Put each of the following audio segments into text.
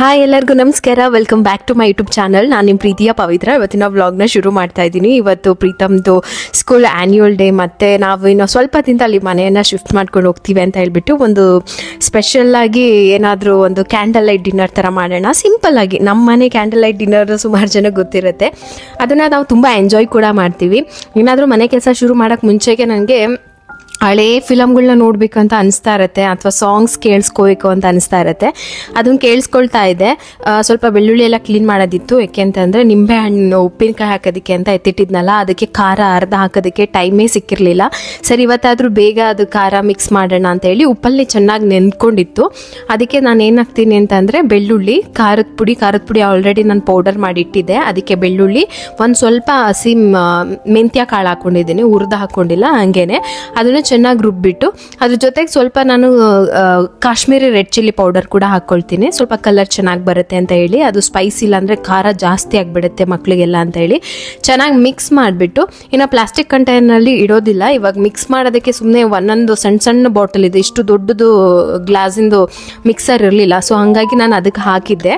Hi ಎಲ್ಲರಿಗೂ ನಮಸ್ಕಾರ. Welcome back to my YouTube channel. ನಾನು ನಿಮ್ಮ ಪ್ರೀತಿಯ ಪವಿತ್ರ. ಇವತ್ತಿನ ವ್ಲಾಗ್ನ ಶುರು ಮಾಡ್ತಾ ಇದ್ದೀನಿ. ಇವತ್ತು ಪ್ರೀತಮ್ದು ಸ್ಕೂಲ್ ಆ್ಯನ್ಯುವಲ್ ಡೇ, ಮತ್ತು ನಾವು ಇನ್ನು ಸ್ವಲ್ಪ ದಿನದ ಅಲ್ಲಿ ಮನೆಯನ್ನು ಶಿಫ್ಟ್ ಮಾಡ್ಕೊಂಡು ಹೋಗ್ತೀವಿ ಅಂತ ಹೇಳ್ಬಿಟ್ಟು ಒಂದು ಸ್ಪೆಷಲ್ಲಾಗಿ ಏನಾದರೂ ಒಂದು ಕ್ಯಾಂಡಲ್ ಲೈಟ್ ಡಿನ್ನರ್ ಥರ ಮಾಡೋಣ. ಸಿಂಪಲ್ಲಾಗಿ ನಮ್ಮ ಮನೆ ಕ್ಯಾಂಡಲ್ ಲೈಟ್ ಡಿನ್ನರ್ ಸುಮಾರು ಜನಕ್ಕೆ ಗೊತ್ತಿರುತ್ತೆ. ಅದನ್ನು ನಾವು ತುಂಬ ಎಂಜಾಯ್ ಕೂಡ ಮಾಡ್ತೀವಿ. ಏನಾದರೂ ಮನೆ ಕೆಲಸ ಶುರು ಮಾಡೋಕ್ಕೆ ಮುಂಚೆಗೆ ನನಗೆ ಹಳೇ ಫಿಲಮ್ಗಳನ್ನ ನೋಡಬೇಕಂತ ಅನಿಸ್ತಾ ಇರುತ್ತೆ, ಅಥವಾ ಸಾಂಗ್ಸ್ ಕೇಳಿಸ್ಕೋಬೇಕು ಅಂತ ಅನಿಸ್ತಾ ಇರುತ್ತೆ. ಅದನ್ನು ಕೇಳಿಸ್ಕೊಳ್ತಾ ಇದ್ದೆ. ಸ್ವಲ್ಪ ಬೆಳ್ಳುಳ್ಳಿ ಎಲ್ಲ ಕ್ಲೀನ್ ಮಾಡೋದಿತ್ತು. ಯಾಕೆಂತಂದರೆ ನಿಂಬೆ ಹಣ್ಣು ಉಪ್ಪಿನಕಾಯಿ ಹಾಕೋದಕ್ಕೆ ಅಂತ ಎತ್ತಿಟ್ಟಿದ್ನಲ್ಲ, ಅದಕ್ಕೆ ಖಾರ ಅರ್ಧ ಹಾಕೋದಕ್ಕೆ ಟೈಮೇ ಸಿಕ್ಕಿರಲಿಲ್ಲ. ಸರಿ ಇವತ್ತಾದರೂ ಬೇಗ ಅದು ಖಾರ ಮಿಕ್ಸ್ ಮಾಡೋಣ ಅಂತೇಳಿ ಉಪ್ಪಲ್ಲಿ ಚೆನ್ನಾಗಿ ನೆನ್ಕೊಂಡಿತ್ತು. ಅದಕ್ಕೆ ನಾನು ಏನು ಹಾಕ್ತೀನಿ ಅಂತಂದರೆ ಬೆಳ್ಳುಳ್ಳಿ, ಖಾರದ ಪುಡಿ ಆಲ್ರೆಡಿ ನಾನು ಪೌಡರ್ ಮಾಡಿ ಇಟ್ಟಿದ್ದೆ. ಅದಕ್ಕೆ ಬೆಳ್ಳುಳ್ಳಿ, ಒಂದು ಸ್ವಲ್ಪ ಹಸಿ ಮೆಂತ್ಯ ಕಾಳು ಹಾಕ್ಕೊಂಡಿದ್ದೀನಿ, ಹುರಿದು ಹಾಕ್ಕೊಂಡಿಲ್ಲ, ಹಾಗೇನೆ ಅದನ್ನು ಚೆನ್ನಾಗಿ ರುಬ್ಬಿಟ್ಟು ಅದ್ರ ಜೊತೆಗೆ ಸ್ವಲ್ಪ ನಾನು ಕಾಶ್ಮೀರಿ ರೆಡ್ ಚಿಲ್ಲಿ ಪೌಡರ್ ಕೂಡ ಹಾಕ್ಕೊಳ್ತೀನಿ. ಸ್ವಲ್ಪ ಕಲರ್ ಚೆನ್ನಾಗಿ ಬರುತ್ತೆ ಅಂತ ಹೇಳಿ, ಅದು ಸ್ಪೈಸಿ ಇಲ್ಲ ಅಂದರೆ ಖಾರ ಜಾಸ್ತಿ ಆಗಿಬಿಡುತ್ತೆ ಮಕ್ಕಳಿಗೆಲ್ಲ ಅಂತ ಹೇಳಿ ಚೆನ್ನಾಗಿ ಮಿಕ್ಸ್ ಮಾಡಿಬಿಟ್ಟು, ಇನ್ನು ಪ್ಲಾಸ್ಟಿಕ್ ಕಂಟೈನರ್ನಲ್ಲಿ ಇಡೋದಿಲ್ಲ. ಇವಾಗ ಮಿಕ್ಸ್ ಮಾಡೋದಕ್ಕೆ ಸುಮ್ಮನೆ ಒಂದೊಂದು ಸಣ್ಣ ಸಣ್ಣ ಬಾಟಲ್ ಇದೆ, ಇಷ್ಟು ದೊಡ್ಡದು ಗ್ಲಾಸಿಂದು ಮಿಕ್ಸರ್ ಇರಲಿಲ್ಲ. ಸೊ ಹಾಗಾಗಿ ನಾನು ಅದಕ್ಕೆ ಹಾಕಿದ್ದೆ.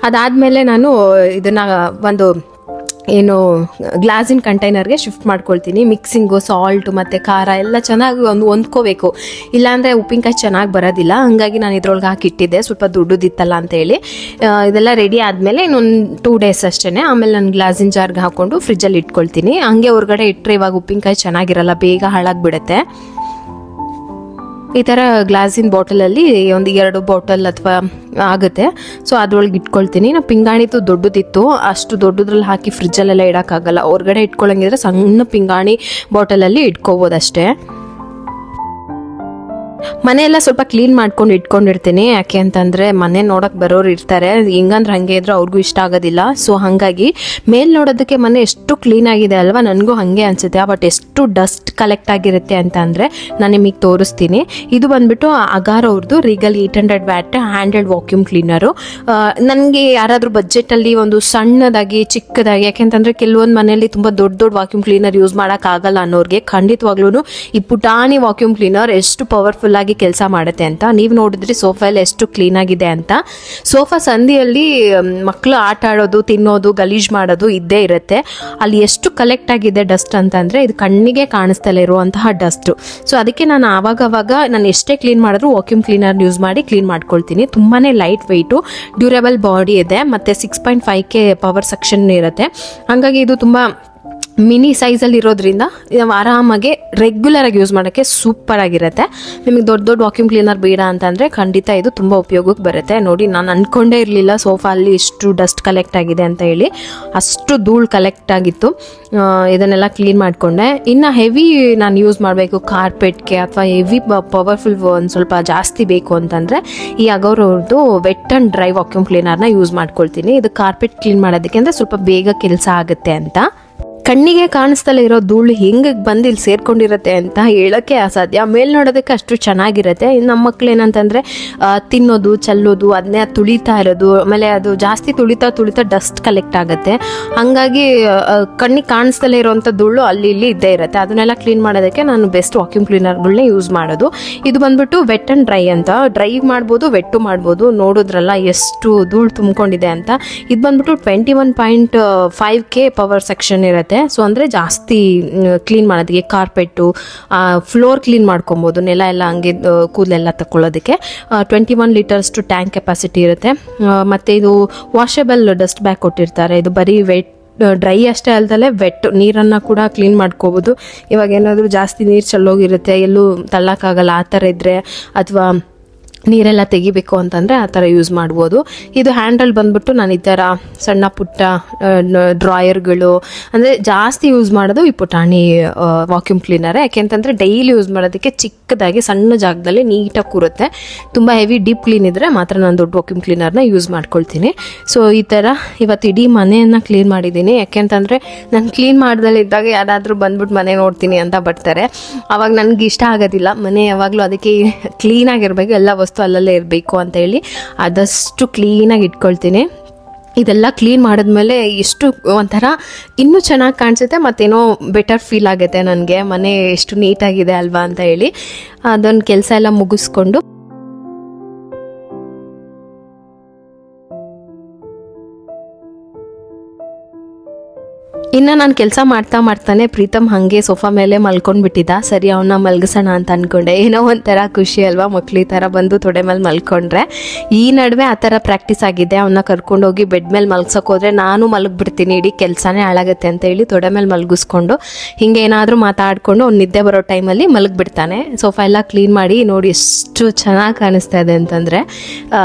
ಅದಾದಮೇಲೆ ನಾನು ಇದನ್ನು ಒಂದು ಗ್ಲಾಸಿನ ಕಂಟೈನರ್ಗೆ ಶಿಫ್ಟ್ ಮಾಡ್ಕೊಳ್ತೀನಿ. ಮಿಕ್ಸಿಂಗು, ಸಾಲ್ಟು ಮತ್ತು ಖಾರ ಎಲ್ಲ ಚೆನ್ನಾಗಿ ಹೊಂದ್ಕೋಬೇಕು, ಇಲ್ಲಾಂದರೆ ಉಪ್ಪಿನಕಾಯಿ ಚೆನ್ನಾಗಿ ಬರೋದಿಲ್ಲ. ಹಾಗಾಗಿ ನಾನು ಇದ್ರೊಳಗೆ ಹಾಕಿಟ್ಟಿದ್ದೆ, ಸ್ವಲ್ಪ ದುಡ್ಡುದಿತ್ತಲ್ಲ ಅಂತೇಳಿ. ಇದೆಲ್ಲ ರೆಡಿ ಆದಮೇಲೆ ಇನ್ನೊಂದು 2 days ಅಷ್ಟೇ. ಆಮೇಲೆ ನಾನು ಗ್ಲಾಸಿನ ಜಾರ್ಗೆ ಹಾಕ್ಕೊಂಡು ಫ್ರಿಜ್ಜಲ್ಲಿ ಇಟ್ಕೊಳ್ತೀನಿ. ಹಂಗೆ ಹೊರಗಡೆ ಇಟ್ಟರೆ ಇವಾಗ ಉಪ್ಪಿನಕಾಯಿ ಚೆನ್ನಾಗಿರಲ್ಲ, ಬೇಗ ಹಾಳಾಗಿಬಿಡುತ್ತೆ. ಈ ಥರ ಗ್ಲಾಸಿನ ಬಾಟಲಲ್ಲಿ ಒಂದು 2 ಬಾಟಲ್ ಅಥವಾ ಆಗುತ್ತೆ. ಸೊ ಅದ್ರೊಳಗೆ ಇಟ್ಕೊಳ್ತೀನಿ. ನಾವು ಪಿಂಗಾಣಿದು ದೊಡ್ಡದಿತ್ತು, ಅಷ್ಟು ದೊಡ್ಡದ್ರಲ್ಲಿ ಹಾಕಿ ಫ್ರಿಜ್ಜಲ್ಲೆಲ್ಲ ಇಡೋಕ್ಕಾಗಲ್ಲ. ಹೊರಗಡೆ ಇಟ್ಕೊಳ್ಳಂಗಿದ್ರೆ ಸಣ್ಣ ಪಿಂಗಾಣಿ ಬಾಟಲಲ್ಲಿ ಇಟ್ಕೋಬೋದಷ್ಟೇ. ಮನೆಯೆಲ್ಲ ಸ್ವಲ್ಪ ಕ್ಲೀನ್ ಮಾಡ್ಕೊಂಡು ಇಟ್ಕೊಂಡಿರ್ತೀನಿ. ಯಾಕೆ ಅಂತಂದರೆ ಮನೆ ನೋಡೋಕೆ ಬರೋರು ಇರ್ತಾರೆ, ಹಿಂಗಂದ್ರೆ ಹಾಗೆ ಇದ್ರೆ ಅವ್ರಿಗೂ ಇಷ್ಟ ಆಗೋದಿಲ್ಲ. ಸೊ ಹಾಗಾಗಿ ಮೇಲೆ ನೋಡೋದಕ್ಕೆ ಮನೆ ಎಷ್ಟು ಕ್ಲೀನ್ ಆಗಿದೆ ಅಲ್ವಾ, ನನಗೂ ಹಾಗೆ ಅನಿಸುತ್ತೆ. ಬಟ್ ಎಷ್ಟು ಡಸ್ಟ್ ಕಲೆಕ್ಟ್ ಆಗಿರುತ್ತೆ ಅಂತ ಅಂದರೆ ನಾನು ನಿಮಗೆ ತೋರಿಸ್ತೀನಿ. ಇದು ಬಂದುಬಿಟ್ಟು ಅಗಾರ್ ಅವ್ರದ್ದು ರೀಗಲ್ 800 ವ್ಯಾಟ್ ಹ್ಯಾಂಡೆಲ್ಡ್ ವಾಕ್ಯೂಮ್ ಕ್ಲೀನರು. ನನಗೆ ಯಾರಾದರೂ ಬಜೆಟಲ್ಲಿ ಒಂದು ಸಣ್ಣದಾಗಿ ಚಿಕ್ಕದಾಗಿ, ಯಾಕೆಂತಂದರೆ ಕೆಲವೊಂದು ಮನೆಯಲ್ಲಿ ತುಂಬ ದೊಡ್ಡ ವಾಕ್ಯೂಮ್ ಕ್ಲೀನರ್ ಯೂಸ್ ಮಾಡೋಕ್ಕಾಗಲ್ಲ ಅನ್ನೋರಿಗೆ ಖಂಡಿತವಾಗ್ಲೂ ಈ ಪುಟಾಣಿ ವಾಕ್ಯೂಮ್ ಕ್ಲೀನರ್ ಎಷ್ಟು ಪವರ್ಫುಲ್ ಆಗಿ ಕೆಲಸ ಮಾಡುತ್ತೆ ಅಂತ. ನೀವು ನೋಡಿದ್ರಿ ಸೋಫಾ ಎಲ್ಲ ಎಷ್ಟು ಕ್ಲೀನ್ ಆಗಿದೆ ಅಂತ. ಸೋಫಾ ಸಂದಿಯಲ್ಲಿ ಮಕ್ಕಳು ಆಟ ಆಡೋದು, ತಿನ್ನೋದು, ಗಲೀಜ್ ಮಾಡೋದು ಇದ್ದೇ ಇರುತ್ತೆ. ಅಲ್ಲಿ ಎಷ್ಟು ಕಲೆಕ್ಟ್ ಆಗಿದೆ ಡಸ್ಟ್ ಅಂತಂದರೆ ಇದು ಕಣ್ಣಿಗೆ ಕಾಣಿಸ್ತಲೇ ಇರುವಂತಹ ಡಸ್ಟು. ಸೊ ಅದಕ್ಕೆ ನಾನು ಆವಾಗವಾಗ ನಾನು ಎಷ್ಟೇ ಕ್ಲೀನ್ ಮಾಡಿದ್ರು ವಾಕ್ಯೂಮ್ ಕ್ಲೀನರ್ ಯೂಸ್ ಮಾಡಿ ಕ್ಲೀನ್ ಮಾಡ್ಕೊಳ್ತೀನಿ. ತುಂಬಾ ಲೈಟ್ ವೆಯ್ಟು, ಡ್ಯೂರಬಲ್ ಬಾಡಿ ಇದೆ, ಮತ್ತು 6.5K ಪವರ್ ಸೆಕ್ಷನ್ ಇರುತ್ತೆ. ಹಾಗಾಗಿ ಇದು ತುಂಬ ಮಿನಿ ಸೈಜಲ್ಲಿ ಇರೋದ್ರಿಂದ ನಾವು ಆರಾಮಾಗಿ ರೆಗ್ಯುಲರಾಗಿ ಯೂಸ್ ಮಾಡೋಕ್ಕೆ ಸೂಪರ್ ಆಗಿರುತ್ತೆ. ನಿಮಗೆ ದೊಡ್ಡ ವಾಕ್ಯೂಮ್ ಕ್ಲೀನರ್ ಬೇಡ ಅಂತಂದರೆ ಖಂಡಿತ ಇದು ತುಂಬ ಉಪಯೋಗಕ್ಕೆ ಬರುತ್ತೆ. ನೋಡಿ, ನಾನು ಅಂದ್ಕೊಂಡೇ ಇರಲಿಲ್ಲ ಸೋಫಾ ಅಲ್ಲಿ ಇಷ್ಟು ಡಸ್ಟ್ ಕಲೆಕ್ಟ್ ಆಗಿದೆ ಅಂತ ಹೇಳಿ. ಅಷ್ಟು ಧೂಳು ಕಲೆಕ್ಟ್ ಆಗಿತ್ತು. ಇದನ್ನೆಲ್ಲ ಕ್ಲೀನ್ ಮಾಡಿಕೊಂಡೆ. ಇನ್ನು ಹೆವಿ ನಾನು ಯೂಸ್ ಮಾಡಬೇಕು ಕಾರ್ಪೆಟ್ಗೆ ಅಥವಾ ಹೆವಿ ಪವರ್ಫುಲ್ ಒಂದು ಸ್ವಲ್ಪ ಜಾಸ್ತಿ ಬೇಕು ಅಂತಂದರೆ ಈ ಅಗೌರ್ ಅವ್ರದ್ದು ವೆಟ್ ಆ್ಯಂಡ್ ಡ್ರೈ ವಾಕ್ಯೂಮ್ ಕ್ಲೀನರ್ನ ಯೂಸ್ ಮಾಡ್ಕೊಳ್ತೀನಿ. ಇದು ಕಾರ್ಪೆಟ್ ಕ್ಲೀನ್ ಮಾಡೋದಕ್ಕೆ ಅಂದರೆ ಸ್ವಲ್ಪ ಬೇಗ ಕೆಲಸ ಆಗುತ್ತೆ ಅಂತ. ಕಣ್ಣಿಗೆ ಕಾಣಿಸ್ತಲೇ ಇರೋ ಧೂಳು ಹೆಂಗೆ ಬಂದು ಇಲ್ಲಿ ಸೇರ್ಕೊಂಡಿರುತ್ತೆ ಅಂತ ಹೇಳೋಕ್ಕೆ ಅಸಾಧ್ಯ. ಮೇಲ್ ನೋಡೋದಕ್ಕೆ ಅಷ್ಟು ಚೆನ್ನಾಗಿರುತ್ತೆ. ನಮ್ಮ ಮಕ್ಳು ಏನಂತಂದರೆ ತಿನ್ನೋದು, ಚೆಲ್ಲೋದು, ಅದನ್ನೇ ತುಳಿತಾ ಇರೋದು, ಆಮೇಲೆ ಅದು ಜಾಸ್ತಿ ತುಳಿತಾ ಡಸ್ಟ್ ಕಲೆಕ್ಟ್ ಆಗುತ್ತೆ. ಹಾಗಾಗಿ ಕಣ್ಣಿಗೆ ಕಾಣಿಸ್ತಲೇ ಇರೋವಂಥ ಧೂಳು ಅಲ್ಲಿ ಇಲ್ಲಿ ಇದ್ದೇ ಇರುತ್ತೆ. ಅದನ್ನೆಲ್ಲ ಕ್ಲೀನ್ ಮಾಡೋದಕ್ಕೆ ನಾನು ಬೆಸ್ಟ್ ವಾಕ್ಯೂಮ್ ಕ್ಲೀನರ್ಗಳನ್ನೇ ಯೂಸ್ ಮಾಡೋದು. ಇದು ಬಂದ್ಬಿಟ್ಟು ವೆಟ್ ಆ್ಯಂಡ್ ಡ್ರೈ ಅಂತ. ಡ್ರೈ ಮಾಡ್ಬೋದು, ವೆಟ್ಟು ಮಾಡ್ಬೋದು. ನೋಡಿದ್ರಲ್ಲ ಎಷ್ಟು ಧೂಳು ತುಂಬಿಕೊಂಡಿದೆ ಅಂತ. ಇದು ಬಂದ್ಬಿಟ್ಟು 21.5K ಪವರ್ ಸೆಕ್ಷನ್ ಇರುತ್ತೆ. ಸೊ ಅಂದರೆ ಜಾಸ್ತಿ ಕ್ಲೀನ್ ಮಾಡೋದಕ್ಕೆ, ಕಾರ್ಪೆಟ್ಟು, ಫ್ಲೋರ್ ಕ್ಲೀನ್ ಮಾಡ್ಕೊಬೋದು, ನೆಲ ಎಲ್ಲ ಹಂಗೆ ಕೂದಲೆಲ್ಲ ತಗೊಳ್ಳೋದಕ್ಕೆ. 21 ಲೀಟರ್ಸ್ ಟ್ಯಾಂಕ್ ಕೆಪಾಸಿಟಿ ಇರುತ್ತೆ. ಮತ್ತು ಇದು ವಾಷಬಲ್ ಡಸ್ಟ್ ಬ್ಯಾಗ್ ಕೊಟ್ಟಿರ್ತಾರೆ. ಇದು ಬರೀ ಡ್ರೈ ಅಷ್ಟೇ ಅಲ್ದಲೆ ವೆಟ್ ನೀರನ್ನು ಕೂಡ ಕ್ಲೀನ್ ಮಾಡ್ಕೋಬೋದು. ಇವಾಗ ಏನಾದರೂ ಜಾಸ್ತಿ ನೀರು ಚೆಲ್ಲೋಗಿರುತ್ತೆ, ಎಲ್ಲೂ ತಳ್ಳೋಕ್ಕಾಗಲ್ಲ, ಆ ಥರ ಇದ್ದರೆ, ಅಥವಾ ನೀರೆಲ್ಲ ತೆಗಿಬೇಕು ಅಂತಂದರೆ ಆ ಥರ ಯೂಸ್ ಮಾಡ್ಬೋದು. ಇದು ಹ್ಯಾಂಡಲ್ ಬಂದ್ಬಿಟ್ಟು ನಾನು ಈ ಥರ ಸಣ್ಣ ಪುಟ್ಟ ಡ್ರಾಯರ್ಗಳು, ಅಂದರೆ ಜಾಸ್ತಿ ಯೂಸ್ ಮಾಡೋದು ಈ ಪುಟಾಣಿ ವಾಕ್ಯೂಮ್ ಕ್ಲೀನರೇ. ಯಾಕೆಂತಂದರೆ ಡೈಲಿ ಯೂಸ್ ಮಾಡೋದಕ್ಕೆ ಚಿಕ್ಕದಾಗಿ ಸಣ್ಣ ಜಾಗದಲ್ಲಿ ನೀಟಾಗಿ ಕೂರುತ್ತೆ. ತುಂಬ ಹೆವಿ ಡೀಪ್ ಕ್ಲೀನ್ ಇದ್ದರೆ ಮಾತ್ರ ನಾನು ದೊಡ್ಡ ವಾಕ್ಯೂಮ್ ಕ್ಲೀನರ್ನ ಯೂಸ್ ಮಾಡ್ಕೊಳ್ತೀನಿ. ಸೊ ಈ ಥರ ಇವತ್ತು ಇಡೀ ಮನೆಯನ್ನು ಕ್ಲೀನ್ ಮಾಡಿದ್ದೀನಿ. ಯಾಕೆಂತಂದರೆ ನಾನು ಕ್ಲೀನ್ ಮಾಡ್ದಲ್ಲಿದ್ದಾಗ ಯಾರಾದರೂ ಬಂದ್ಬಿಟ್ಟು ಮನೆ ನೋಡ್ತೀನಿ ಅಂತ ಬರ್ತಾರೆ, ಆವಾಗ ನನಗೆ ಇಷ್ಟ ಆಗೋದಿಲ್ಲ. ಮನೆ ಯಾವಾಗಲೂ ಅದಕ್ಕೆ ಕ್ಲೀನಾಗಿರಬೇಕು, ಎಲ್ಲ ವಸ್ತು ಅಲ್ಲಲ್ಲೇ ಇರಬೇಕು ಅಂತ ಹೇಳಿ ಆದಷ್ಟು ಕ್ಲೀನಾಗಿ ಇಟ್ಕೊಳ್ತೀನಿ. ಇದೆಲ್ಲ ಕ್ಲೀನ್ ಮಾಡಿದ್ಮೇಲೆ ಎಷ್ಟು ಒಂಥರ ಇನ್ನೂ ಚೆನ್ನಾಗಿ ಕಾಣಿಸುತ್ತೆ, ಮತ್ತೇನೋ ಬೆಟರ್ ಫೀಲ್ ಆಗುತ್ತೆ ನನಗೆ, ಮನೆ ಎಷ್ಟು ನೀಟಾಗಿದೆ ಅಲ್ವಾ ಅಂತ ಹೇಳಿ. ಅದೊಂದು ಕೆಲಸ ಎಲ್ಲ ಮುಗಿಸ್ಕೊಂಡು ಇನ್ನು ನಾನು ಕೆಲಸ ಮಾಡ್ತಾನೆ ಪ್ರೀತಮ್ ಹಾಗೆ ಸೋಫಾ ಮೇಲೆ ಮಲ್ಕೊಂಡ್ಬಿಟ್ಟಿದ್ದ. ಸರಿ ಅವನ್ನ ಮಲ್ಗಿಸೋಣ ಅಂತ ಅಂದ್ಕೊಂಡೆ. ಏನೋ ಒಂಥರ ಖುಷಿ ಅಲ್ವಾ, ಮಕ್ಳು ಈ ಥರ ಬಂದು ತೊಡೆ ಮೇಲೆ ಮಲ್ಕೊಂಡ್ರೆ. ಈ ನಡುವೆ ಆ ಥರ ಪ್ರಾಕ್ಟೀಸ್ ಆಗಿದೆ. ಅವನ್ನ ಕರ್ಕೊಂಡೋಗಿ ಬೆಡ್ ಮೇಲೆ ಮಲ್ಗ್ಸೋಕೆ ಹೋದ್ರೆ ನಾನು ಮಲಗಿಬಿಡ್ತೀನಿ, ಇಡೀ ಕೆಲಸನೇ ಹಾಳಾಗುತ್ತೆ ಅಂತ ಹೇಳಿ ತೊಡೆ ಮೇಲೆ ಮಲಗಿಸ್ಕೊಂಡು ಹಿಂಗೆ ಏನಾದರೂ ಮಾತಾಡಿಕೊಂಡು ಅವ್ನು ನಿದ್ದೆ ಬರೋ ಟೈಮಲ್ಲಿ ಮಲಗಿಬಿಡ್ತಾನೆ. ಸೋಫಾ ಎಲ್ಲ ಕ್ಲೀನ್ ಮಾಡಿ ನೋಡಿ ಎಷ್ಟು ಚೆನ್ನಾಗಿ ಕಾಣಿಸ್ತಾ ಇದೆ ಅಂತಂದರೆ.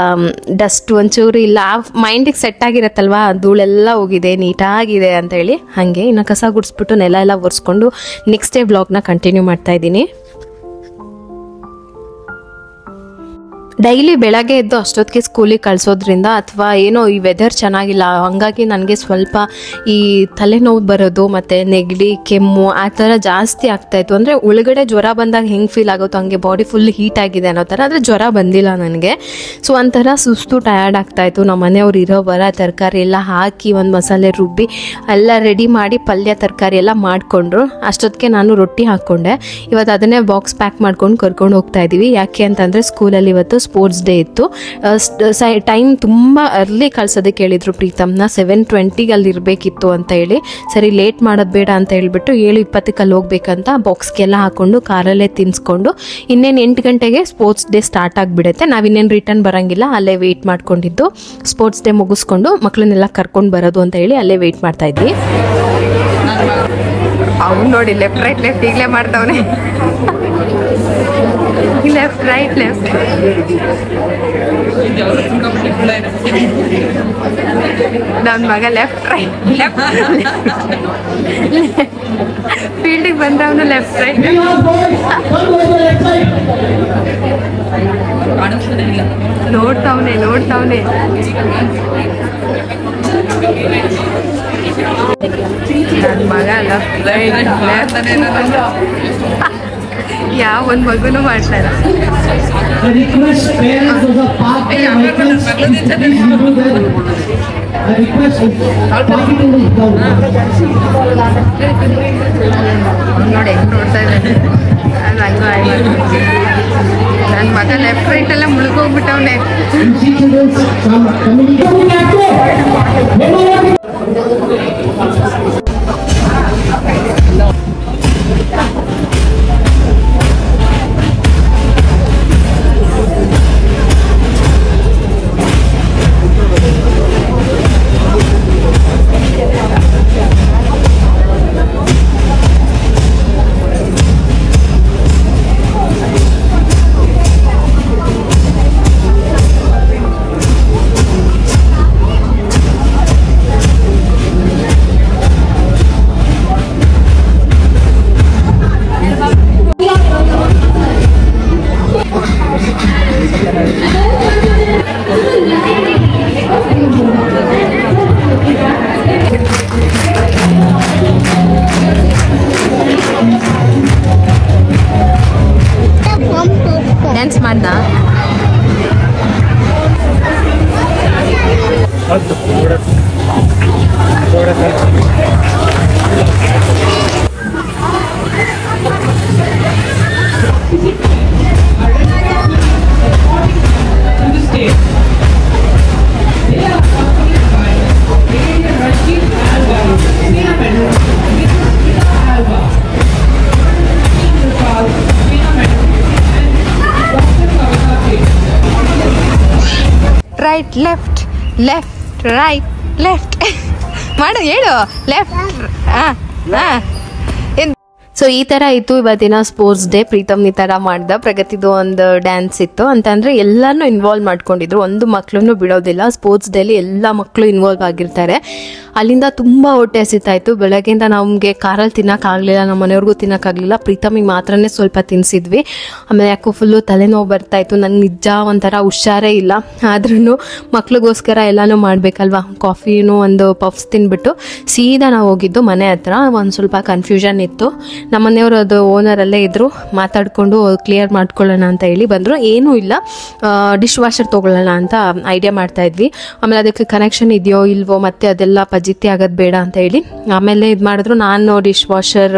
ಡಸ್ಟ್ ಒಂಚೂರು ಇಲ್ಲ, ಮೈಂಡಿಗೆ ಸೆಟ್ ಆಗಿರತ್ತಲ್ವಾ, ಧೂಳೆಲ್ಲ ಹೋಗಿದೆ, ನೀಟಾಗಿದೆ ಅಂತ ಹೇಳಿ ಹಾಗೆ ಇನ್ನು ಕಸ ಗುಡಿಸ್ಬಿಟ್ಟು ನೆಲ ಎಲ್ಲ ಒರೆಸ್ಕೊಂಡು ನೆಕ್ಸ್ಟ್ ಡೇ ಬ್ಲಾಗ್ನ ಕಂಟಿನ್ಯೂ ಮಾಡ್ತಾ ಇದ್ದೀನಿ. ಡೈಲಿ ಬೆಳಗ್ಗೆ ಎದ್ದು ಅಷ್ಟೊತ್ತಿಗೆ ಸ್ಕೂಲಿಗೆ ಕಳಿಸೋದ್ರಿಂದ ಅಥವಾ ಏನೋ ಈ ವೆದರ್ ಚೆನ್ನಾಗಿಲ್ಲ ಹಂಗಾಗಿ ನನಗೆ ಸ್ವಲ್ಪ ಈ ತಲೆನೋವು ಬರೋದು ಮತ್ತು ನೆಗಡಿ ಕೆಮ್ಮು ಆ ಥರ ಜಾಸ್ತಿ ಆಗ್ತಾಯಿತ್ತು. ಅಂದರೆ ಒಳಗಡೆ ಜ್ವರ ಬಂದಾಗ ಹೆಂಗೆ ಫೀಲ್ ಆಗುತ್ತೋ ಹಂಗೆ ಬಾಡಿ ಫುಲ್ ಹೀಟ್ ಆಗಿದೆ ಅನ್ನೋ ಥರ. ಆದರೆ ಜ್ವರ ಬಂದಿಲ್ಲ ನನಗೆ. ಸೊ ಒಂಥರ ಸುಸ್ತು ಟಯರ್ಡ್ ಆಗ್ತಾಯಿತ್ತು. ನಮ್ಮ ಮನೆಯವ್ರು ಇರೋ ಬರೋ ತರಕಾರಿ ಎಲ್ಲ ಹಾಕಿ ಒಂದು ಮಸಾಲೆ ರುಬ್ಬಿ ಎಲ್ಲ ರೆಡಿ ಮಾಡಿ ಪಲ್ಯ ತರಕಾರಿ ಎಲ್ಲ ಮಾಡಿಕೊಂಡ್ರು. ಅಷ್ಟೊತ್ತಿಗೆ ನಾನು ರೊಟ್ಟಿ ಹಾಕ್ಕೊಂಡೆ. ಇವತ್ತು ಅದನ್ನೇ ಬಾಕ್ಸ್ ಪ್ಯಾಕ್ ಮಾಡ್ಕೊಂಡು ಕರ್ಕೊಂಡು ಹೋಗ್ತಾ ಇದ್ದೀವಿ. ಯಾಕೆ ಅಂತಂದರೆ ಸ್ಕೂಲಲ್ಲಿ ಇವತ್ತು ಸ್ಪೋರ್ಟ್ಸ್ ಡೇ ಇತ್ತು. ಟೈಮ್ ತುಂಬ ಅರ್ಲಿ ಕಳ್ಸೋದಕ್ಕೆ ಹೇಳಿದ್ರು ಪ್ರೀತಮ್ನ. 7:20 ಅಲ್ಲಿ ಇರಬೇಕಿತ್ತು ಅಂತ ಹೇಳಿ, ಸರಿ ಲೇಟ್ ಮಾಡೋದು ಬೇಡ ಅಂತ ಹೇಳ್ಬಿಟ್ಟು 7:20 ಅಲ್ಲಿ ಹೋಗ್ಬೇಕಂತ ಬಾಕ್ಸ್ಗೆಲ್ಲ ಹಾಕೊಂಡು ಕಾರಲ್ಲೇ ತಿನ್ಸ್ಕೊಂಡು ಇನ್ನೇನು 8 ಗಂಟೆಗೆ ಸ್ಪೋರ್ಟ್ಸ್ ಡೇ ಸ್ಟಾರ್ಟ್ ಆಗಿಬಿಡುತ್ತೆ. ನಾವಿನ್ನೇನು ರಿಟರ್ನ್ ಬರೋಂಗಿಲ್ಲ, ಅಲ್ಲೇ ವೆಯ್ಟ್ ಮಾಡ್ಕೊಂಡಿದ್ದು ಸ್ಪೋರ್ಟ್ಸ್ ಡೇ ಮುಗಿಸ್ಕೊಂಡು ಮಕ್ಕಳನ್ನೆಲ್ಲ ಕರ್ಕೊಂಡು ಬರೋದು ಅಂತ ಹೇಳಿ ಅಲ್ಲೇ ವೆಯ್ಟ್ ಮಾಡ್ತಾ ಇದ್ವಿ. ಅವ್ನು ನೋಡಿ ಲೆಫ್ಟ್ ರೈಟ್ ಲೆಫ್ಟ್ ಈಗಲೇ ಮಾಡ್ತಾವನೆ. ಲೆಫ್ಟ್ ರೈಟ್ ಲೆಫ್ಟ್ ನನ್ನ ಮಗ ಲೆಫ್ಟ್ ರೈಟ್ ಲೆಫ್ಟ್ ಫೀಲ್ಡಿಗೆ ಬಂದವನು ಲೆಫ್ಟ್ ರೈಟ್ ನೋಡ್ತಾವನೆ ನನ್ನ ಮಗ ಲೆಫ್ಟ್ ರೈಟ್ ಯಾವ ಒಂದು ಮಗುನು ಮಾಡ್ತಾರೆ. ನೋಡಿ ನೋಡ್ತಾ ಇದ್ದಾನೆ. ನನ್ನ ಮಗ ಲೆಫ್ಟ್ ರೈಟ್ ಎಲ್ಲ ಮುಳುಗೋಗ್ಬಿಟ್ಟವನೆ. ಡ್ಯಾನ್ಸ್ ಮಾಡ್ದ right left left right left ಮಾಡು ಹೇಳು ಲೆಫ್ಟ್. ಸೊ ಈ ಥರ ಇತ್ತು ಇವತ್ತಿನ ಸ್ಪೋರ್ಟ್ಸ್ ಡೇ. ಪ್ರೀತಮ್ ಈ ಥರ ಮಾಡ್ದ. ಪ್ರಗತಿದು ಒಂದು ಡ್ಯಾನ್ಸ್ ಇತ್ತು ಅಂತಂದರೆ ಎಲ್ಲರನ್ನೂ ಇನ್ವಾಲ್ವ್ ಮಾಡ್ಕೊಂಡಿದ್ರು, ಒಂದು ಮಕ್ಕಳನ್ನು ಬಿಡೋದಿಲ್ಲ. ಸ್ಪೋರ್ಟ್ಸ್ ಡೇಲಿ ಎಲ್ಲ ಮಕ್ಕಳು ಇನ್ವಾಲ್ವ್ ಆಗಿರ್ತಾರೆ. ಅಲ್ಲಿಂದ ತುಂಬ ಹೊಟ್ಟೆ ಹಸಿತಾಯಿತು. ಬೆಳಗ್ಗೆಯಿಂದ ನಮಗೆ ಕಾರಲ್ಲಿ ತಿನ್ನೋಕ್ಕಾಗಲಿಲ್ಲ, ನಮ್ಮ ಮನೆಯವ್ರಿಗೂ ತಿನ್ನೋಕ್ಕಾಗಲಿಲ್ಲ. ಪ್ರೀತಮಿಗೆ ಮಾತ್ರನೇ ಸ್ವಲ್ಪ ತಿನ್ನಿಸಿದ್ವಿ. ಆಮೇಲೆ ಯಾಕೋ ಫುಲ್ಲು ತಲೆನೋವು ಬರ್ತಾಯಿತ್ತು. ನನಗೆ ನಿಜ ಒಂಥರ ಹುಷಾರೇ ಇಲ್ಲ. ಆದ್ರೂ ಮಕ್ಳಿಗೋಸ್ಕರ ಎಲ್ಲನೂ ಮಾಡಬೇಕಲ್ವ. ಕಾಫಿನೂ ಒಂದು ಪಫ್ಸ್ ತಿನ್ಬಿಟ್ಟು ಸೀದಾ ನಾವು ಹೋಗಿದ್ದು ಮನೆ ಹತ್ರ. ಒಂದು ಸ್ವಲ್ಪ ಕನ್ಫ್ಯೂಷನ್ ಇತ್ತು. ನಮ್ಮ ಮನೆಯವರು ಅದು ಓನರಲ್ಲೇ ಇದ್ದರು, ಮಾತಾಡಿಕೊಂಡು ಕ್ಲಿಯರ್ ಮಾಡ್ಕೊಳ್ಳೋಣ ಅಂತ ಹೇಳಿ ಬಂದರು. ಏನೂ ಇಲ್ಲ, ಡಿಶ್ ವಾಷರ್ ತೊಗೊಳ್ಳೋಣ ಅಂತ ಐಡಿಯಾ ಮಾಡ್ತಾಯಿದ್ವಿ. ಆಮೇಲೆ ಅದಕ್ಕೆ ಕನೆಕ್ಷನ್ ಇದೆಯೋ ಇಲ್ವೋ ಮತ್ತು ಅದೆಲ್ಲ ಪಜಿತಿ ಆಗೋದು ಬೇಡ ಅಂತ ಹೇಳಿ ಆಮೇಲೆ ಇದು ಮಾಡಿದ್ರು. ನಾನು ಡಿಶ್ ವಾಷರ್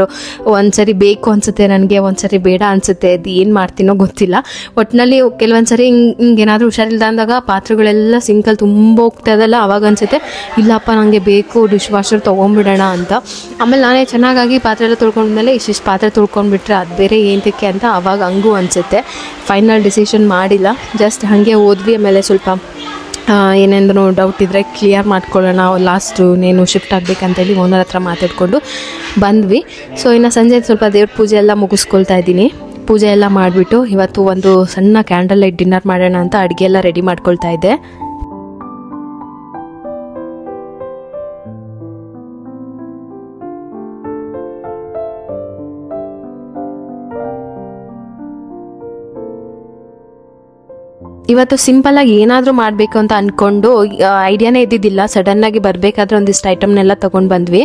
ಒಂದ್ಸರಿ ಬೇಕು ಅನಿಸುತ್ತೆ ನನಗೆ, ಒಂದ್ಸರಿ ಬೇಡ ಅನಿಸುತ್ತೆ. ಅದು ಏನು ಮಾಡ್ತೀನೋ ಗೊತ್ತಿಲ್ಲ. ಒಟ್ಟಿನಲ್ಲಿ ಕೆಲವೊಂದು ಸರಿ ಹಿಂಗೇನಾದರೂ ಹುಷಾರಿಲ್ದ ಅಂದಾಗ ಪಾತ್ರೆಗಳೆಲ್ಲ ಸಿಂಕಲ್ಲಿ ತುಂಬ ಹೋಗ್ತಾಯಿದ್ದಲ್ಲ, ಅವಾಗ ಅನಿಸುತ್ತೆ ಇಲ್ಲಪ್ಪ ನನಗೆ ಬೇಕು ಡಿಶ್ ವಾಷರ್ ತೊಗೊಂಡ್ಬಿಡೋಣ ಅಂತ. ಆಮೇಲೆ ನಾನೇ ಚೆನ್ನಾಗಿ ಪಾತ್ರೆ ಎಲ್ಲ ತೊಳ್ಕೊಂಡ್ಮೇಲೆ ಇಷ್ಟಿಷ್ಟು ಪಾತ್ರೆ ತೊಳ್ಕೊಂಡ್ಬಿಟ್ರೆ ಅದು ಬೇರೆ ಏನಕ್ಕೆ ಅಂತ ಅವಾಗ ಹಂಗೂ ಅನಿಸುತ್ತೆ. ಫೈನಲ್ ಡಿಸಿಷನ್ ಮಾಡಿಲ್ಲ, ಜಸ್ಟ್ ಹಾಗೆ ಹೋದ್ವಿ. ಆಮೇಲೆ ಸ್ವಲ್ಪ ಏನೇಂದ್ರೂ ಡೌಟ್ ಇದ್ದರೆ ಕ್ಲಿಯರ್ ಮಾಡ್ಕೊಳ್ಳೋಣ, ಲಾಸ್ಟು ನೇನು ಶಿಫ್ಟ್ ಆಗಬೇಕಂತೇಳಿ ಓನರ್ ಹತ್ರ ಮಾತಾಡಿಕೊಂಡು ಬಂದ್ವಿ. ಸೊ ಇನ್ನು ಸಂಜೆ ಸ್ವಲ್ಪ ದೇವ್ರ ಪೂಜೆ ಎಲ್ಲ ಮುಗಿಸ್ಕೊಳ್ತಾ ಇದ್ದೀನಿ. ಪೂಜೆ ಎಲ್ಲ ಮಾಡಿಬಿಟ್ಟು ಇವತ್ತು ಒಂದು ಸಣ್ಣ ಕ್ಯಾಂಡಲ್ ಲೈಟ್ ಡಿನ್ನರ್ ಮಾಡೋಣ ಅಂತ ಅಡುಗೆ ಎಲ್ಲ ರೆಡಿ ಮಾಡ್ಕೊಳ್ತಾ ಇದ್ದೆ. ಇವತ್ತು ಸಿಂಪಲ್ಲಾಗಿ ಏನಾದರೂ ಮಾಡಬೇಕು ಅಂತ ಅಂದ್ಕೊಂಡು ಐಡಿಯಾನೇ ಇದ್ದಿದ್ದಿಲ್ಲ. ಸಡನ್ನಾಗಿ ಬರಬೇಕಾದ್ರೆ ಒಂದಿಷ್ಟು ಐಟಮ್ನೆಲ್ಲ ತೊಗೊಂಡು ಬಂದ್ವಿ.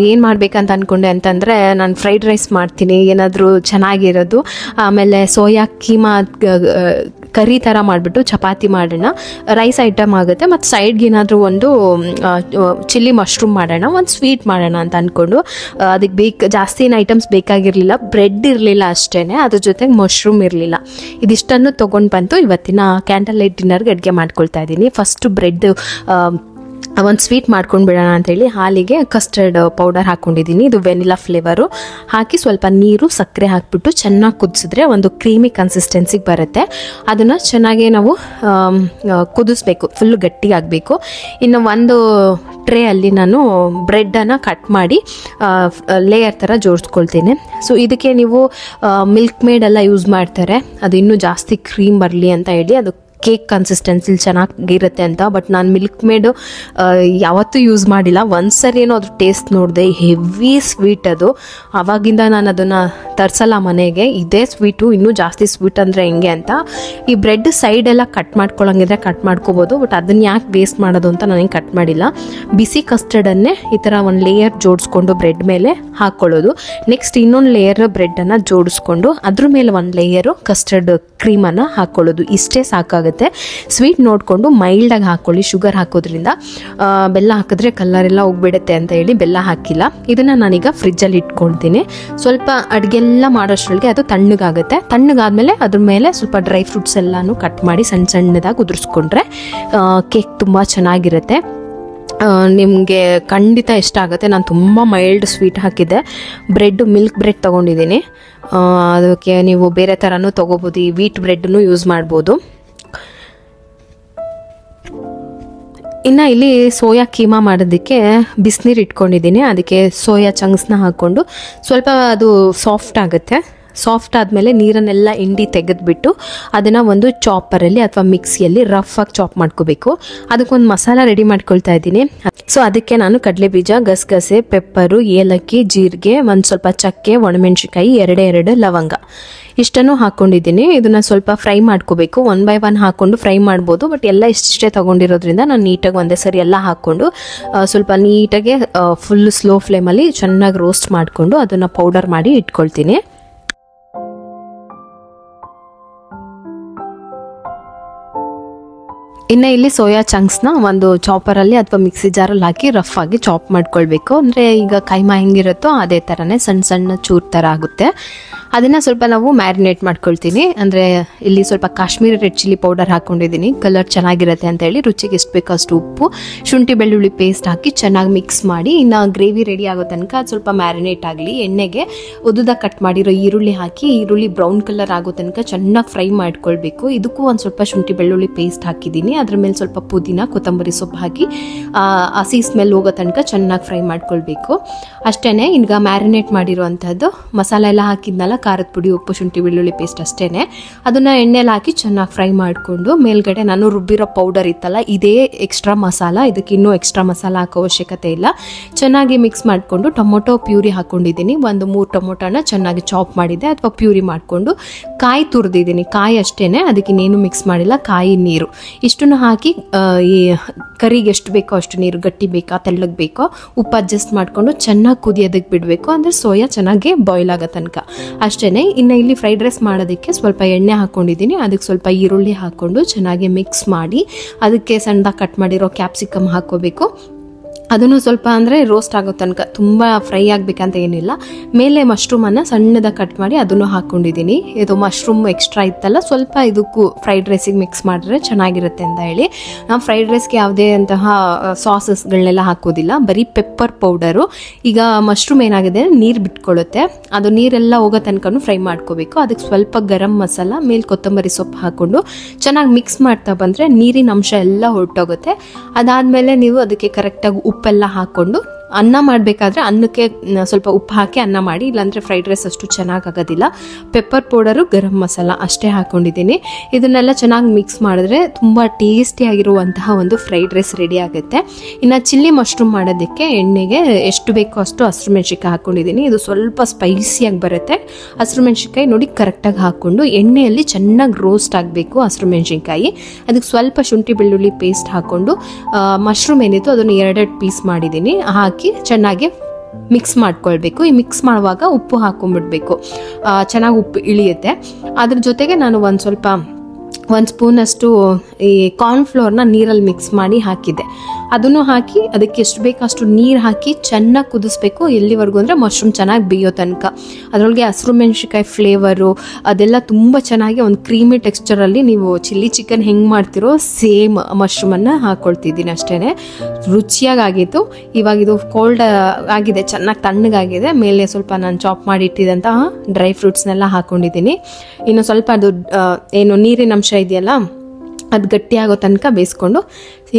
ಏನು ಮಾಡಬೇಕಂತ ಅಂದ್ಕೊಂಡೆ ಅಂತಂದರೆ ನಾನು ಫ್ರೈಡ್ ರೈಸ್ ಮಾಡ್ತೀನಿ, ಏನಾದರೂ ಚೆನ್ನಾಗಿರೋದು. ಆಮೇಲೆ ಸೋಯಾ ಕೀಮಾ ಕರಿ ಥರ ಮಾಡಿಬಿಟ್ಟು ಚಪಾತಿ ಮಾಡೋಣ, ರೈಸ್ ಐಟಮ್ ಆಗುತ್ತೆ. ಮತ್ತು ಸೈಡ್ಗೆ ಏನಾದರೂ ಒಂದು ಚಿಲ್ಲಿ ಮಶ್ರೂಮ್ ಮಾಡೋಣ, ಒಂದು ಸ್ವೀಟ್ ಮಾಡೋಣ ಅಂತ ಅಂದ್ಕೊಂಡು ಅದಕ್ಕೆ ಜಾಸ್ತಿ ಏನು ಐಟಮ್ಸ್ ಬೇಕಾಗಿರಲಿಲ್ಲ. ಬ್ರೆಡ್ ಇರಲಿಲ್ಲ ಅಷ್ಟೇ, ಅದ್ರ ಜೊತೆಗೆ ಮಶ್ರೂಮ್ ಇರಲಿಲ್ಲ. ಇದಿಷ್ಟನ್ನು ತೊಗೊಂಡು ಬಂತು ಇವತ್ತಿನ ಕ್ಯಾಂಡಲ್ ಲೈಟ್ ಡಿನ್ನರ್ಗೆ ಅಡುಗೆ ಮಾಡ್ಕೊಳ್ತಾ ಇದ್ದೀನಿ. ಫಸ್ಟು ಬ್ರೆಡ್ ಒಂದು ಸ್ವೀಟ್ ಮಾಡ್ಕೊಂಡು ಬಿಡೋಣ ಅಂತೇಳಿ ಹಾಲಿಗೆ ಕಸ್ಟರ್ಡ್ ಪೌಡರ್ ಹಾಕ್ಕೊಂಡಿದ್ದೀನಿ. ಇದು ವೆನಿಲಾ ಫ್ಲೇವರು. ಹಾಕಿ ಸ್ವಲ್ಪ ನೀರು ಸಕ್ಕರೆ ಹಾಕಿಬಿಟ್ಟು ಚೆನ್ನಾಗಿ ಕುದಿಸಿದ್ರೆ ಒಂದು ಕ್ರೀಮಿ ಕನ್ಸಿಸ್ಟೆನ್ಸಿಗೆ ಬರುತ್ತೆ. ಅದನ್ನು ಚೆನ್ನಾಗಿ ನಾವು ಕುದಿಸ್ಬೇಕು, ಫುಲ್ಲು ಗಟ್ಟಿಯಾಗಬೇಕು. ಇನ್ನು ಒಂದು ಟ್ರೇ ಅಲ್ಲಿ ನಾನು ಬ್ರೆಡ್ಡನ್ನು ಕಟ್ ಮಾಡಿ ಲೇಯರ್ ಥರ ಜೋಡಿಸ್ಕೊಳ್ತೀನಿ. ಸೊ ಇದಕ್ಕೆ ನೀವು ಮಿಲ್ಕ್ ಮೇಡ್ ಎಲ್ಲ ಯೂಸ್ ಮಾಡ್ತಾರೆ, ಅದು ಇನ್ನೂ ಜಾಸ್ತಿ ಕ್ರೀಮ್ ಬರಲಿ ಅಂತ ಹೇಳಿ, ಅದು ಕೇಕ್ ಕನ್ಸಿಸ್ಟೆನ್ಸಿಲಿ ಚೆನ್ನಾಗಿರುತ್ತೆ ಅಂತ. ಬಟ್ ನಾನು ಮಿಲ್ಕ್ ಮೇಡು ಯಾವತ್ತೂ ಯೂಸ್ ಮಾಡಿಲ್ಲ. ಒಂದು ಸರಿ ಏನೋ ಅದ್ರ ಟೇಸ್ಟ್ ನೋಡಿದೆ, ಹೆವಿ ಸ್ವೀಟ್ ಅದು. ಆವಾಗಿಂದ ನಾನು ಅದನ್ನು ತರಿಸಲ್ಲ ಮನೆಗೆ. ಇದೇ ಸ್ವೀಟು, ಇನ್ನೂ ಜಾಸ್ತಿ ಸ್ವೀಟ್ ಅಂದರೆ ಹೆಂಗೆ ಅಂತ. ಈ ಬ್ರೆಡ್ ಸೈಡೆಲ್ಲ ಕಟ್ ಮಾಡ್ಕೊಳ್ಳೋಂಗಿದ್ರೆ ಕಟ್ ಮಾಡ್ಕೋಬೋದು, ಬಟ್ ಅದನ್ನು ಯಾಕೆ ವೇಸ್ಟ್ ಮಾಡೋದು ಅಂತ ನನಗೆ ಕಟ್ ಮಾಡಿಲ್ಲ. ಬಿಸಿ ಕಸ್ಟರ್ಡನ್ನೇ ಈ ಥರ ಒಂದು ಲೇಯರ್ ಜೋಡಿಸ್ಕೊಂಡು ಬ್ರೆಡ್ ಮೇಲೆ ಹಾಕ್ಕೊಳ್ಳೋದು. ನೆಕ್ಸ್ಟ್ ಇನ್ನೊಂದು ಲೇಯರ್ ಬ್ರೆಡ್ಡನ್ನು ಜೋಡಿಸ್ಕೊಂಡು ಅದ್ರ ಮೇಲೆ ಒಂದು ಲೇಯರು ಕಸ್ಟರ್ಡ್ ಕ್ರೀಮನ್ನು ಹಾಕ್ಕೊಳ್ಳೋದು. ಇಷ್ಟೇ ಸಾಕಾಗುತ್ತೆ. ಸ್ವೀಟ್ ನೋಡಿಕೊಂಡು ಮೈಲ್ಡಾಗಿ ಹಾಕ್ಕೊಳ್ಳಿ. ಶುಗರ್ ಹಾಕೋದ್ರಿಂದ ಬೆಲ್ಲ ಹಾಕಿದ್ರೆ ಕಲರ್ ಎಲ್ಲ ಹೋಗ್ಬಿಡುತ್ತೆ ಅಂತ ಹೇಳಿ ಬೆಲ್ಲ ಹಾಕಿಲ್ಲ. ಇದನ್ನು ನಾನೀಗ ಫ್ರಿಜ್ಜಲ್ಲಿ ಇಟ್ಕೊಳ್ತೀನಿ. ಸ್ವಲ್ಪ ಅಡುಗೆಲ್ಲ ಮಾಡೋಷ್ಟರೊಳಗೆ ಅದು ತಣ್ಣಗಾಗುತ್ತೆ. ತಣ್ಣಗಾದ್ಮೇಲೆ ಅದ್ರ ಮೇಲೆ ಸ್ವಲ್ಪ ಡ್ರೈ ಫ್ರೂಟ್ಸ್ ಎಲ್ಲನೂ ಕಟ್ ಮಾಡಿ ಸಣ್ಣ ಸಣ್ಣದಾಗಿ ಉದುರಿಸ್ಕೊಂಡ್ರೆ ಕೇಕ್ ತುಂಬ ಚೆನ್ನಾಗಿರುತ್ತೆ. ನಿಮಗೆ ಖಂಡಿತ ಇಷ್ಟ ಆಗುತ್ತೆ. ನಾನು ತುಂಬ ಮೈಲ್ಡ್ ಸ್ವೀಟ್ ಹಾಕಿದ್ದೆ. ಬ್ರೆಡ್ ಮಿಲ್ಕ್ ಬ್ರೆಡ್ ತೊಗೊಂಡಿದ್ದೀನಿ. ಅದಕ್ಕೆ ನೀವು ಬೇರೆ ಥರನೂ ತೊಗೋಬೋದು, ಈ ವೀಟ್ ಬ್ರೆಡ್ನು ಯೂಸ್ ಮಾಡ್ಬೋದು. ಇನ್ನು ಇಲ್ಲಿ ಸೋಯಾ ಕೀಮಾ ಮಾಡೋದಕ್ಕೆ ಬಿಸಿನೀರು ಇಟ್ಕೊಂಡಿದ್ದೀನಿ. ಅದಕ್ಕೆ ಸೋಯಾ ಚಂಕ್ಸ್ನ ಹಾಕ್ಕೊಂಡು ಸ್ವಲ್ಪ ಅದು ಸಾಫ್ಟ್ ಆಗುತ್ತೆ. ಸಾಫ್ಟ್ ಆದಮೇಲೆ ನೀರನ್ನೆಲ್ಲ ಹಿಂಡಿ ತೆಗೆದುಬಿಟ್ಟು ಅದನ್ನು ಒಂದು ಚಾಪರಲ್ಲಿ ಅಥವಾ ಮಿಕ್ಸಿಯಲ್ಲಿ ರಫಾಗಿ ಚಾಪ್ ಮಾಡ್ಕೋಬೇಕು. ಅದಕ್ಕೊಂದು ಮಸಾಲ ರೆಡಿ ಮಾಡ್ಕೊಳ್ತಾ ಇದ್ದೀನಿ. ಸೊ ಅದಕ್ಕೆ ನಾನು ಕಡಲೆಬೀಜ, ಗಸಗಸೆ, ಪೆಪ್ಪರು, ಏಲಕ್ಕಿ, ಜೀರಿಗೆ, ಒಂದು ಸ್ವಲ್ಪ ಚಕ್ಕೆ, ಒಣಮೆಣಸಿನ್ಕಾಯಿ, ಎರಡೇ ಲವಂಗ ಇಷ್ಟನ್ನು ಹಾಕ್ಕೊಂಡಿದ್ದೀನಿ. ಇದನ್ನು ಸ್ವಲ್ಪ ಫ್ರೈ ಮಾಡ್ಕೋಬೇಕು. 1 by 1 ಹಾಕ್ಕೊಂಡು ಫ್ರೈ ಮಾಡ್ಬೋದು, ಬಟ್ ಎಲ್ಲ ಇಷ್ಟೇ ತೊಗೊಂಡಿರೋದ್ರಿಂದ ನಾನು ನೀಟಾಗಿ ಒಂದೇ ಸರಿ ಎಲ್ಲ ಹಾಕ್ಕೊಂಡು ಸ್ವಲ್ಪ ನೀಟಾಗಿ ಫುಲ್ ಸ್ಲೋ ಫ್ಲೇಮಲ್ಲಿ ಚೆನ್ನಾಗಿ ರೋಸ್ಟ್ ಮಾಡಿಕೊಂಡು ಅದನ್ನು ಪೌಡರ್ ಮಾಡಿ ಇಟ್ಕೊಳ್ತೀನಿ. ಇನ್ನು ಇಲ್ಲಿ ಸೋಯಾ ಚಂಕ್ಸ್ನ ಒಂದು ಚಾಪರಲ್ಲಿ ಅಥವಾ ಮಿಕ್ಸಿ ಜಾರಲ್ಲಿ ಹಾಕಿ ರಫ್ ಆಗಿ ಚಾಪ್ ಮಾಡ್ಕೊಳ್ಬೇಕು. ಅಂದರೆ ಈಗ ಕೈಮಾ ಹೆಂಗಿರುತ್ತೋ ಅದೇ ಥರನೇ ಸಣ್ಣ ಸಣ್ಣ ಚೂರು ಥರ ಆಗುತ್ತೆ. ಅದನ್ನು ಸ್ವಲ್ಪ ನಾವು ಮ್ಯಾರಿನೇಟ್ ಮಾಡ್ಕೊಳ್ತೀನಿ. ಅಂದರೆ ಇಲ್ಲಿ ಸ್ವಲ್ಪ ಕಾಶ್ಮೀರಿ ರೆಡ್ ಚಿಲ್ಲಿ ಪೌಡರ್ ಹಾಕ್ಕೊಂಡಿದ್ದೀನಿ, ಕಲರ್ ಚೆನ್ನಾಗಿರುತ್ತೆ ಅಂತ ಹೇಳಿ. ರುಚಿಗೆ ಎಷ್ಟು ಬೇಕೋ ಅಷ್ಟು ಉಪ್ಪು, ಶುಂಠಿ ಬೆಳ್ಳುಳ್ಳಿ ಪೇಸ್ಟ್ ಹಾಕಿ ಚೆನ್ನಾಗಿ ಮಿಕ್ಸ್ ಮಾಡಿ ಇನ್ನು ಗ್ರೇವಿ ರೆಡಿ ಆಗೋ ತನಕ ಅದು ಸ್ವಲ್ಪ ಮ್ಯಾರಿನೇಟ್ ಆಗಲಿ. ಎಣ್ಣೆಗೆ ಉದ್ದುದಾಗಿ ಕಟ್ ಮಾಡಿರೋ ಈರುಳ್ಳಿ ಹಾಕಿ ಈರುಳ್ಳಿ ಬ್ರೌನ್ ಕಲರ್ ಆಗೋ ತನಕ ಚೆನ್ನಾಗಿ ಫ್ರೈ ಮಾಡ್ಕೊಳ್ಬೇಕು. ಇದಕ್ಕೂ ಒಂದು ಸ್ವಲ್ಪ ಶುಂಠಿ ಬೆಳ್ಳುಳ್ಳಿ ಪೇಸ್ಟ್ ಹಾಕಿದ್ದೀನಿ. ಅದ್ರ ಮೇಲೆ ಸ್ವಲ್ಪ ಪುದೀನ, ಕೊತ್ತಂಬರಿ ಸೊಪ್ಪು ಹಾಕಿ ಹಸಿ ಸ್ಮೆಲ್ ಹೋಗೋ ತನಕ ಚೆನ್ನಾಗಿ ಫ್ರೈ ಮಾಡ್ಕೊಳ್ಬೇಕು. ಅಷ್ಟೇ. ಈಗ ಮ್ಯಾರಿನೇಟ್ ಮಾಡಿರುವಂಥದ್ದು ಮಸಾಲೆ ಎಲ್ಲ ಹಾಕಿದ್ನಲ್ಲ ಖಾರದ ಪುಡಿ, ಉಪ್ಪು, ಶುಂಠಿ ಬೆಳ್ಳುಳ್ಳಿ ಪೇಸ್ಟ್ ಅಷ್ಟೇ. ಅದನ್ನು ಎಣ್ಣೆಲಿ ಹಾಕಿ ಚೆನ್ನಾಗಿ ಫ್ರೈ ಮಾಡಿಕೊಂಡು ಮೇಲ್ಗಡೆ ನಾನು ರುಬ್ಬಿರೋ ಪೌಡರ್ ಇತ್ತಲ್ಲ, ಇದೇ ಎಕ್ಸ್ಟ್ರಾ ಮಸಾಲ, ಇದಕ್ಕೆ ಇನ್ನೂ ಎಕ್ಸ್ಟ್ರಾ ಮಸಾಲ ಹಾಕೋ ಅವಶ್ಯಕತೆ ಇಲ್ಲ. ಚೆನ್ನಾಗಿ ಮಿಕ್ಸ್ ಮಾಡಿಕೊಂಡು ಟೊಮೊಟೊ ಪ್ಯೂರಿ ಹಾಕ್ಕೊಂಡಿದ್ದೀನಿ. ಒಂದು 3 ಟೊಮೊಟೊನ ಚೆನ್ನಾಗಿ ಚಾಪ್ ಮಾಡಿದ್ದೆ ಅಥವಾ ಪ್ಯೂರಿ ಮಾಡಿಕೊಂಡು ಕಾಯಿ ತುರಿದಿದ್ದೀನಿ. ಕಾಯಿ ಅಷ್ಟೇ, ಅದಕ್ಕೆ ಇನ್ನೇನು ಮಿಕ್ಸ್ ಮಾಡಿಲ್ಲ. ಕಾಯಿ, ನೀರು ಇಷ್ಟನ್ನು ಹಾಕಿ ಈ ಕರಿಗೆ ಎಷ್ಟು ಬೇಕೋ ಅಷ್ಟು ನೀರು, ಗಟ್ಟಿ ಬೇಕಾ ತೆಳ್ಳಗೆ ಬೇಕೋ ಉಪ್ಪು ಅಡ್ಜಸ್ಟ್ ಮಾಡಿಕೊಂಡು ಚೆನ್ನಾಗಿ ಕುದಿಯೋದಕ್ಕೆ ಬಿಡಬೇಕು. ಅಂದರೆ ಸೋಯಾ ಚೆನ್ನಾಗಿ ಬಾಯ್ಲ್ ಆಗೋ ತನಕ ಅಷ್ಟೇ. ಇನ್ನು ಇಲ್ಲಿ ಫ್ರೈಡ್ ರೈಸ್ ಮಾಡೋದಕ್ಕೆ ಸ್ವಲ್ಪ ಎಣ್ಣೆ ಹಾಕ್ಕೊಂಡಿದ್ದೀನಿ. ಅದಕ್ಕೆ ಸ್ವಲ್ಪ ಈರುಳ್ಳಿ ಹಾಕ್ಕೊಂಡು ಚೆನ್ನಾಗಿ ಮಿಕ್ಸ್ ಮಾಡಿ ಅದಕ್ಕೆ ಸಣ್ಣದಾಗಿ ಕಟ್ ಮಾಡಿರೋ ಕ್ಯಾಪ್ಸಿಕಮ್ ಹಾಕ್ಕೋಬೇಕು. ಅದನ್ನು ಸ್ವಲ್ಪ ಅಂದರೆ ರೋಸ್ಟ್ ಆಗೋ ತನಕ, ತುಂಬ ಫ್ರೈ ಆಗಬೇಕಂತ ಏನಿಲ್ಲ. ಮೇಲೆ ಮಶ್ರೂಮನ್ನು ಸಣ್ಣದಾಗಿ ಕಟ್ ಮಾಡಿ ಅದನ್ನು ಹಾಕ್ಕೊಂಡಿದ್ದೀನಿ. ಇದು ಮಶ್ರೂಮ್ ಎಕ್ಸ್ಟ್ರಾ ಇತ್ತಲ್ಲ, ಸ್ವಲ್ಪ ಇದಕ್ಕೂ ಫ್ರೈಡ್ ರೈಸಿಗೆ ಮಿಕ್ಸ್ ಮಾಡಿದ್ರೆ ಚೆನ್ನಾಗಿರುತ್ತೆ ಅಂತ ಹೇಳಿ ನಾವು ಫ್ರೈಡ್ ರೈಸ್ಗೆ ಯಾವುದೇ ಅಂತಹ ಸಾಸಸ್ಗಳನ್ನೆಲ್ಲ ಹಾಕೋದಿಲ್ಲ, ಬರೀ ಪೆಪ್ಪರ್ ಪೌಡರು. ಈಗ ಮಶ್ರೂಮ್ ಏನಾಗಿದೆ ನೀರು ಬಿಟ್ಕೊಳ್ಳುತ್ತೆ, ಅದು ನೀರೆಲ್ಲ ಹೋಗೋ ತನಕ ಫ್ರೈ ಮಾಡ್ಕೋಬೇಕು. ಅದಕ್ಕೆ ಸ್ವಲ್ಪ ಗರಂ ಮಸಾಲ, ಮೇಲೆ ಕೊತ್ತಂಬರಿ ಸೊಪ್ಪು ಹಾಕ್ಕೊಂಡು ಚೆನ್ನಾಗಿ ಮಿಕ್ಸ್ ಮಾಡ್ತಾ ಬಂದರೆ ನೀರಿನ ಅಂಶ ಎಲ್ಲ ಹೊರಟೋಗುತ್ತೆ. ಅದಾದಮೇಲೆ ನೀವು ಅದಕ್ಕೆ ಕರೆಕ್ಟಾಗಿ ಉಪ್ಪೆಲ್ಲ ಹಾಕ್ಕೊಂಡು ಅನ್ನ ಮಾಡಬೇಕಾದ್ರೆ ಅನ್ನಕ್ಕೆ ಸ್ವಲ್ಪ ಉಪ್ಪು ಹಾಕಿ ಅನ್ನ ಮಾಡಿ, ಇಲ್ಲಾಂದರೆ ಫ್ರೈಡ್ ರೈಸ್ ಅಷ್ಟು ಚೆನ್ನಾಗಾಗೋದಿಲ್ಲ. ಪೆಪ್ಪರ್ ಪೌಡರು, ಗರಂ ಮಸಾಲ ಅಷ್ಟೇ ಹಾಕ್ಕೊಂಡಿದ್ದೀನಿ. ಇದನ್ನೆಲ್ಲ ಚೆನ್ನಾಗಿ ಮಿಕ್ಸ್ ಮಾಡಿದ್ರೆ ತುಂಬ ಟೇಸ್ಟಿಯಾಗಿರುವಂತಹ ಒಂದು ಫ್ರೈಡ್ ರೈಸ್ ರೆಡಿ ಆಗುತ್ತೆ. ಇನ್ನು ಚಿಲ್ಲಿ ಮಶ್ರೂಮ್ ಮಾಡೋದಕ್ಕೆ ಎಣ್ಣೆಗೆ ಎಷ್ಟು ಬೇಕೋ ಅಷ್ಟು ಹಸಿರು ಮೆಣಸಿನ್ಕಾಯಿ ಹಾಕ್ಕೊಂಡಿದ್ದೀನಿ. ಇದು ಸ್ವಲ್ಪ ಸ್ಪೈಸಿಯಾಗಿ ಬರುತ್ತೆ. ಹಸಿರು ಮೆಣಸಿನ್ಕಾಯಿ ನೋಡಿ ಕರೆಕ್ಟಾಗಿ ಹಾಕ್ಕೊಂಡು ಎಣ್ಣೆಯಲ್ಲಿ ಚೆನ್ನಾಗಿ ರೋಸ್ಟ್ ಆಗಬೇಕು ಹಸಿರು ಮೆಣಸಿನ್ಕಾಯಿ. ಅದಕ್ಕೆ ಸ್ವಲ್ಪ ಶುಂಠಿ ಬೆಳ್ಳುಳ್ಳಿ ಪೇಸ್ಟ್ ಹಾಕ್ಕೊಂಡು ಮಶ್ರೂಮ್ ಏನಿತ್ತು ಅದನ್ನು 2 ಪೀಸ್ ಮಾಡಿದ್ದೀನಿ, ಹಾಕಿ ಚೆನ್ನಾಗಿ ಮಿಕ್ಸ್ ಮಾಡ್ಕೊಳ್ಬೇಕು. ಈ ಮಿಕ್ಸ್ ಮಾಡುವಾಗ ಉಪ್ಪು ಹಾಕೊಂಡ್ಬಿಡ್ಬೇಕು, ಚೆನ್ನಾಗಿ ಉಪ್ಪು ಇಳಿಯುತ್ತೆ. ಅದ್ರ ಜೊತೆಗೆ ನಾನು ಒಂದು ಸ್ಪೂನಷ್ಟು ಈ ಕಾರ್ನ್ಫ್ಲೋರ್ನ ನೀರಲ್ಲಿ ಮಿಕ್ಸ್ ಮಾಡಿ ಹಾಕಿದ್ದೆ. ಅದನ್ನು ಹಾಕಿ ಅದಕ್ಕೆ ಎಷ್ಟು ಬೇಕಷ್ಟು ನೀರು ಹಾಕಿ ಚೆನ್ನಾಗಿ ಕುದಿಸ್ಬೇಕು. ಎಲ್ಲಿವರೆಗೂ ಅಂದರೆ ಮಶ್ರೂಮ್ ಚೆನ್ನಾಗಿ ಬೇಯೋ ತನಕ. ಅದರೊಳಗೆ ಹಸಿರು ಮೆಣಸಿನ್ಕಾಯಿ ಫ್ಲೇವರು ಅದೆಲ್ಲ ತುಂಬ ಚೆನ್ನಾಗಿ ಒಂದು ಕ್ರೀಮಿ ಟೆಕ್ಸ್ಚರಲ್ಲಿ ನೀವು ಚಿಲ್ಲಿ ಚಿಕನ್ ಹೆಂಗೆ ಮಾಡ್ತಿರೋ ಸೇಮ್ ಮಶ್ರೂಮನ್ನು ಹಾಕ್ಕೊಳ್ತಿದ್ದೀನಿ ಅಷ್ಟೇ. ರುಚಿಯಾಗಿತ್ತು. ಇವಾಗ ಇದು ಕೋಲ್ಡ್ ಆಗಿದೆ, ಚೆನ್ನಾಗಿ ತಣ್ಣಗಾಗಿದೆ. ಮೇಲೆ ಸ್ವಲ್ಪ ನಾನು ಚಾಪ್ ಮಾಡಿ ಇಟ್ಟಿದ್ದಂತಹ ಡ್ರೈ ಫ್ರೂಟ್ಸ್ನೆಲ್ಲ ಹಾಕ್ಕೊಂಡಿದ್ದೀನಿ. ಇನ್ನು ಸ್ವಲ್ಪ ಅದು ಏನು ನೀರಿನ ಅಂಶ ಇದೆಯಲ್ಲ ಅದು ಗಟ್ಟಿಯಾಗೋ ತನಕ ಬೇಯಿಸ್ಕೊಂಡು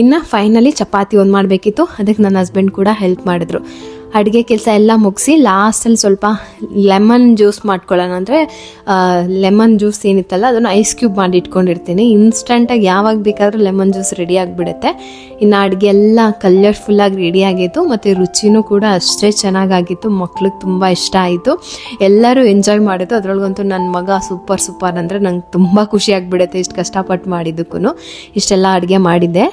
ಇನ್ನು ಫೈನಲಿ ಚಪಾತಿ ಒಂದು ಮಾಡಬೇಕಿತ್ತು. ಅದಕ್ಕೆ ನನ್ನ ಹಸ್ಬೆಂಡ್ ಕೂಡ ಹೆಲ್ಪ್ ಮಾಡಿದ್ರು. ಅಡುಗೆ ಕೆಲಸ ಎಲ್ಲ ಮುಗಿಸಿ ಲಾಸ್ಟಲ್ಲಿ ಸ್ವಲ್ಪ ಲೆಮನ್ ಜ್ಯೂಸ್ ಮಾಡ್ಕೊಳ್ಳೋಣ ಅಂದರೆ ಲೆಮನ್ ಜ್ಯೂಸ್ ಏನಿತ್ತಲ್ಲ ಅದನ್ನು ಐಸ್ ಕ್ಯೂಬ್ ಮಾಡಿ ಇಟ್ಕೊಂಡಿರ್ತೀನಿ. ಇನ್ಸ್ಟಂಟಾಗಿ ಯಾವಾಗ ಬೇಕಾದರೂ ಲೆಮನ್ ಜ್ಯೂಸ್ ರೆಡಿ ಆಗಿಬಿಡುತ್ತೆ. ಇನ್ನು ಅಡುಗೆ ಎಲ್ಲ ಕಲರ್ಫುಲ್ಲಾಗಿ ರೆಡಿ ಆಗಿತ್ತು ಮತ್ತು ರುಚಿನೂ ಕೂಡ ಅಷ್ಟೇ ಚೆನ್ನಾಗಾಗಿತ್ತು. ಮಕ್ಳಿಗೆ ತುಂಬ ಇಷ್ಟ ಆಯಿತು, ಎಲ್ಲರೂ ಎಂಜಾಯ್ ಮಾಡಿದ್ದು. ಅದರೊಳಗಂತೂ ನನ್ನ ಮಗ ಸೂಪರ್ ಅಂದರೆ ನಂಗೆ ತುಂಬ ಖುಷಿ ಆಗಿಬಿಡುತ್ತೆ. ಇಷ್ಟು ಕಷ್ಟಪಟ್ಟು ಮಾಡಿದ್ದಕ್ಕೂ ಇಷ್ಟೆಲ್ಲ ಅಡುಗೆ ಮಾಡಿದ್ದೆ.